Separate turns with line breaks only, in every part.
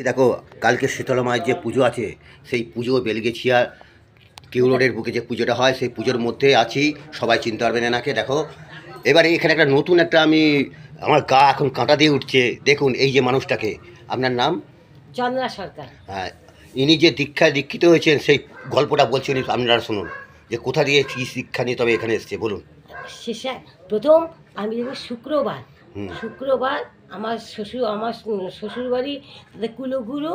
দেখো কালকে শীতলা মায়ের যে পুজো আছে সেই পুজো বেলগেছিয়া কিউ রোডের বুকে যে পুজোটা হয় সেই পুজোর মধ্যে আছি, সবাই চিনতে পারবেন এনাকে। দেখো এবারে এখানে একটা নতুন একটা আমার গা এখন কাঁটা দিয়ে উঠছে। দেখুন এই যে মানুষটাকে, আপনার নাম?
চন্দ্রা সরকার।
হ্যাঁ, ইনি যে দীক্ষিত হয়েছেন সেই গল্পটা বলছেন, আপনারা শুনুন যে কোথা দিয়ে কী শিক্ষা নিয়ে তবে এখানে এসছে, বলুন।
শেষে প্রথম আমি শুক্রবার আমার শ্বশুরবাড়ি কুলগুরু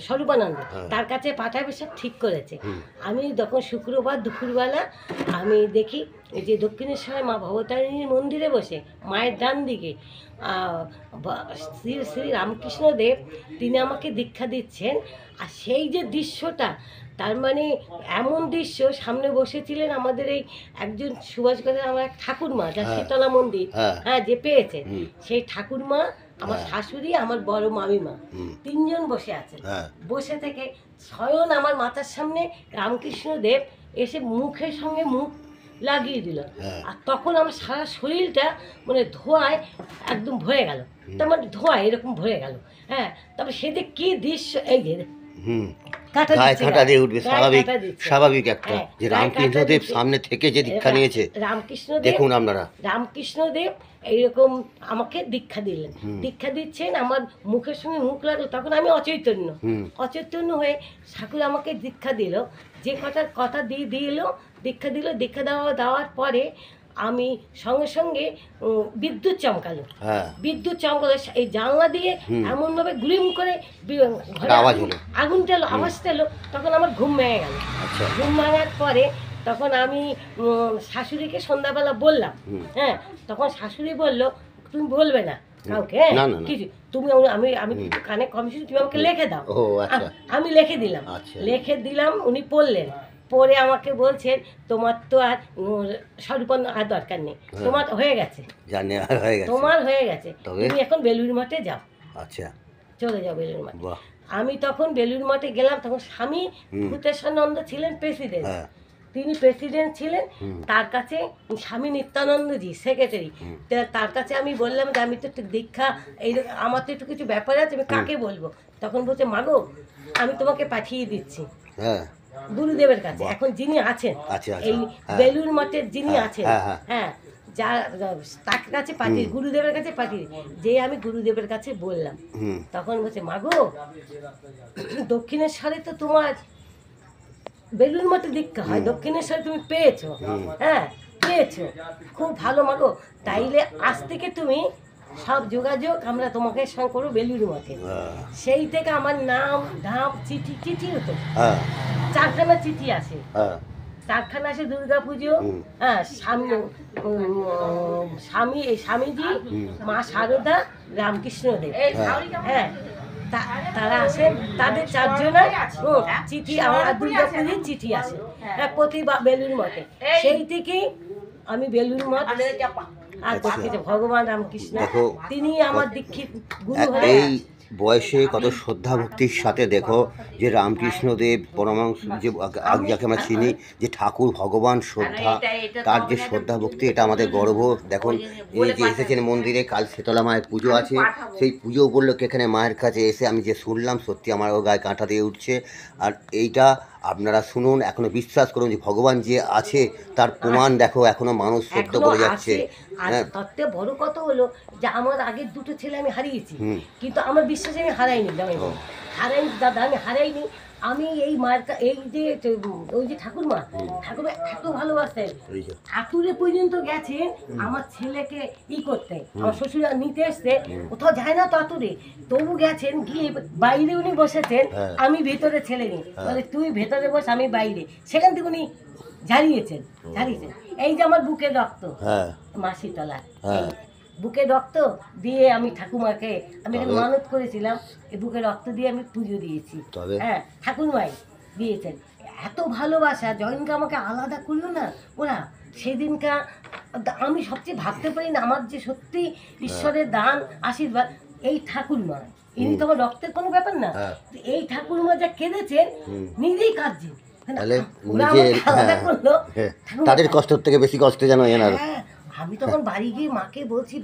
স্বরূপানন্দ তার কাছে পাঠাবে সব ঠিক করেছে। আমি তখন শুক্রবার দুপুরবেলা আমি দেখি যে দক্ষিণেশ্বরের মা ভবতারিণীর মন্দিরে বসে মায়ের ডান দিকে শ্রী শ্রী রামকৃষ্ণদেব তিনি আমাকে দীক্ষা দিচ্ছেন। আর সেই যে দৃশ্যটা, তার মানে এমন দৃশ্য, সামনে বসেছিলেন আমাদের এই একজন সুভাষগড়ের আমার এক ঠাকুরমা, যা শীতলা মন্দির যে পেয়েছে, সেই ঠাকুরমা, আমার শাশুড়ি, আমার বড় মামিমা, তিনজন বসে আছেন। বসে থেকে স্বয়ং আমার মাথার সামনে রামকৃষ্ণদেব এসে মুখের সঙ্গে মুখ লাগিয়ে দিল। আর তখন আমার সারা শরীরটা মানে ধোঁয়ায় একদম ভরে গেল, তার মানে ধোঁয়া এরকম ভরে গেল। তারপরে সেটা কি দৃশ্য, এই যে
কাঁটা দিয়ে উঠবে, স্বাভাবিক একটা যে রামকৃষ্ণদেব সামনে থেকে যে দীক্ষা নিয়েছে, দেখুন আপনারা
রামকৃষ্ণদেব এইরকম আমাকে দীক্ষা দিলেন, দীক্ষা দিচ্ছেন, আমার মুখের সঙ্গে মুখ লাগলো। তখন আমি অচৈতন্য হয়ে ঠাকুর আমাকে দীক্ষা দিল, যে কথা দীক্ষা দেওয়ার পরে আমি সঙ্গে সঙ্গে বিদ্যুৎ চমকালো, এই জানলা দিয়ে এমনভাবে গুলিম করে আগুনটা এলো, আওয়াজটা এলো। তখন আমার ঘুম ভেঙে গেল। ঘুম ভাঙার পরে তখন আমি শাশুড়িকে সন্ধ্যাবেলা বললাম। তখন শাশুড়ি বলল, তুমি বলবে না কাউকে, কিছু তুমি, আমি কানে কম শুনি, তুমি আমাকে লিখে দাও। আমি লিখে দিলাম। উনি পড়লেন, পরে আমাকে বলছেন, তোমার তো আর স্বরূপানন্দ আর দরকার নেই, তোমার হয়ে গেছে, তোমার হয়ে গেছে, তুমি এখন বেলুড় মঠে যাও। আচ্ছা, চলে যাও বেলুড় মঠে। আমি তখন বেলুড় মঠে গেলাম। তখন স্বামী ভূতেশ্বরানন্দ ছিলেন প্রেসিডেন্ট, তিনি প্রেসিডেন্ট ছিলেন। তার কাছে স্বামী নিত্যানন্দজি সেক্রেটারি, তার কাছে আমি বললাম যে আমি তো একটু দীক্ষা, এই আমার তো একটু কিছু ব্যাপার আছে, আমি কাকে বলবো? তখন বলছে, মাগো আমি তোমাকে পাঠিয়ে দিচ্ছি গুরুদেবের কাছে, এখন যিনি আছেন এই বেলুড় মঠের যিনি আছেন, যা তার কাছে পাঠিয়ে, গুরুদেবের কাছে পাঠিয়ে। যে আমি গুরুদেবের কাছে বললাম, তখন বলছে, মাগো দক্ষিণেশ্বরে তো তোমার বেলুড় মঠে দীক্ষা হয়, দক্ষিণেশ্বরে তুমি পেয়েছো, পেয়েছো, খুব ভালো মাগো, তাইলে আজ থেকে তুমি সব যোগাযোগ আমরা তোমাকে সঙ্গে করবো বেলুড় মঠে। সেই থেকে আমার নাম ধাম চিঠি হতো, 4খানা চিঠি আসে, 4খানা আসে দুর্গা পুজো, স্বামীজি, মা শারদা, রামকৃষ্ণদেব, তারা আসেন, তাদের 4 জনের চিঠি, আমার দুর্গা পুজোর চিঠি আসে প্রতি বেলুড় মঠে। সেই থেকেই আমি বেলুড় মঠ আর ভগবান রামকৃষ্ণ, তিনি আমার দীক্ষিত গুরু হয়ে।
এই বয়সে কত শ্রদ্ধা ভক্তির সাথে দেখো যে রামকৃষ্ণদেব পরমাংশ, যে যাকে আমরা চিনি, যে ঠাকুর ভগবান শ্রদ্ধা, তার যে শ্রদ্ধা ভক্তি, এটা আমাদের গর্ব। দেখুন এই যে এসেছেন মন্দিরে, কাল শীতলা মায়ের পুজো আছে, সেই পুজো উপলক্ষে এখানে মায়ের কাছে এসে আমি যে শুনলাম, সত্যি আমার গায়ে কাঁটা দিয়ে উঠছে। আর এইটা আপনারা শুনুন, এখনো বিশ্বাস করুন যে ভগবান যে আছে তার প্রমাণ দেখো, এখনো মানুষ সত্য করে যাচ্ছে।
সবচেয়ে বড় কথা হলো যে আমার আগের 2টো ছেলে আমি হারিয়েছি, কিন্তু আমার বিশ্বাসে আমি হারাইনি, দাদা, আমি হারাইনি। আমি এই মায়ের, এই যে ওই যে ঠাকুরমা এত ভালোবাসতেন, আতুরে পর্যন্ত গেছে আমার ছেলেকে করতে, আমার শ্বশুর নিতে এসছে, কোথাও যায় না তো আতুরে, তবু গেছেন, গিয়ে বাইরে উনি বসেছেন, আমি ভেতরে ছেলে নেই, বলে তুই ভেতরে বস, আমি বাইরে। সেখান থেকে উনি ঝাড়িয়েছেন। এই যে আমার বুকে রক্ত, মা শীতলা বুকে রক্ত দিয়ে আমি ঠাকুমাকে, আমি এখানে মানত করেছিলাম, এই বুকে রক্ত দিয়ে আমি পুজো দিয়েছি। ঠাকুরমাই দিয়েছেন, এত ভালোবাসা। যখনকে আমাকে আলাদা করলো না ওরা, সেদিনকা আমি সবচেয়ে ভাবতে পারি না, আমার যে সত্যি ঈশ্বরের দান আশীর্বাদ, এই ঠাকুরমা, ইনি তো আমার রক্তের কোনো ব্যাপার না, এই ঠাকুরমা যা কেঁদেছেন, নিজেই কাঁদছেন।
তাদের কষ্ট থেকে বেশি কষ্ট যেন এনার।
আমি তখন বাড়ি গিয়ে মাকে বলছি,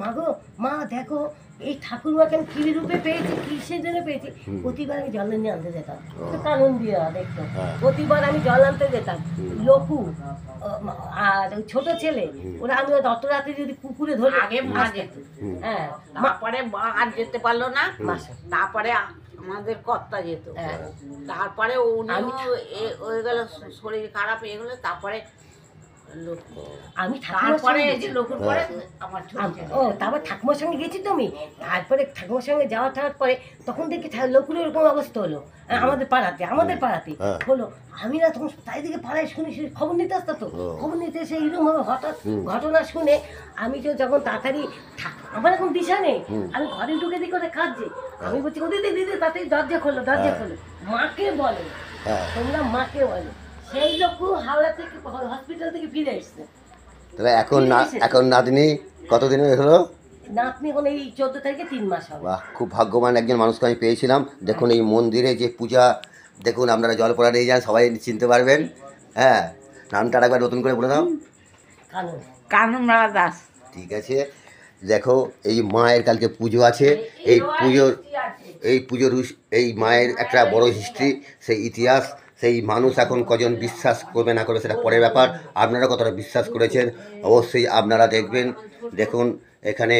মা গো, মা দেখো এই ঠাকুরমাকে আমি কী রূপে পেয়েছি, কিসের জন্য পেয়েছি, প্রতিবার আমি জল নিয়ে আনতে যেতাম, কানুন দিয়ে দেখতো, প্রতিবার আমি জল আনতে যেতাম। লকু আর ওই ছোট ছেলে ওরা আমি অত রাতে যদি পুকুরে ধরে
আগে মা যেত,
হ্যাঁ
তারপরে মা আর যেতে পারলো না,
মাসে।
তারপরে আমাদের কর্তা যেত,
হ্যাঁ।
তারপরে উনি হয়ে গেল, শরীর খারাপ হয়ে গেলো, তারপরে
আমি ঠাকুমার
তারপরে
সঙ্গে
এই যে লোকের পরে আমার ছোট ছেলে।
ও তারপর ঠাকুমার সঙ্গে গেছি তো আমি, তারপরে ঠাকুমার সঙ্গে যাওয়া টাওয়ার পরে তখন দেখি লোকুরের এরকম অবস্থা হলো আমাদের পাড়াতে হলো। আমি না তখন তাই দিকে পাড়ায় শুনি খবর নিতে আসতো, তো খবর নিতে এসে এইরকম হঠাৎ ঘটনা শুনে আমি তো যখন তাড়াতাড়ি আমার এখন দিশা নেই, আমি ঘরে ঢুকে দিকে ওটা কাঁদছে, আমি বলছি ও দিদি দিদি তাড়াতাড়ি দরজা খোলো, মাকে বলো, তোমরা মাকে বলো। সেই লোক হাওড়া থেকে হসপিটাল থেকে ফিরে এসছে।
তাহলে এখন নাতনি কতদিন হলো?
নাতনি এখন এই 14 তারিখে 3 মাস হবে।
বাহ, খুব ভাগ্যবান একজন মানুষকে আমি পেয়েছিলাম। দেখুন এই মন্দিরে যে পূজা, দেখুন আপনারা জলপড়া নিয়ে যান, সবাই চিনতে পারবেন। হ্যাঁ, নামটা একবার নতুন করে বলে দাও।
কানুন
কানুনমালা দাস।
ঠিক আছে, দেখো এই মায়ের কালকে পুজো আছে, এই পুজোর এই মায়ের একটা বড় হিস্ট্রি, সেই ইতিহাস, সেই মানুষ এখন কজন বিশ্বাস করবে না করবে সেটা পরের ব্যাপার। আপনারা কতটা বিশ্বাস করেছেন অবশ্যই আপনারা দেখবেন। দেখুন এখানে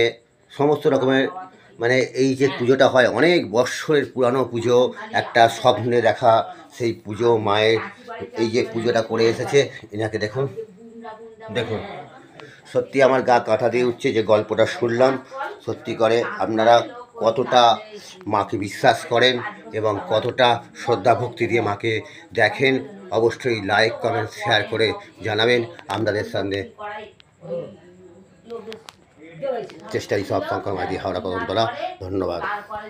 সমস্ত রকমের মানে এই যে পুজোটা হয় অনেক বৎসরের পুরানো পুজো, একটা স্বপ্নে দেখা সেই পুজো মায়ের, এই যে পুজোটা করে এসেছে এনাকে দেখুন। দেখুন সত্যি আমার গা কাঁটা দিয়ে উঠছে যে গল্পটা শুনলাম। সত্যি করে আপনারা কতটা মাকে বিশ্বাস করেন এবং কতটা শ্রদ্ধা ভক্তি দিয়ে মাকে দেখেন, অবশ্যই লাইক কমেন্ট শেয়ার করে জানাবেন। আপনাদের সামনে চেষ্টাই সব সংখ্যা মাঝি হাওড়া কদমতলা। ধন্যবাদ।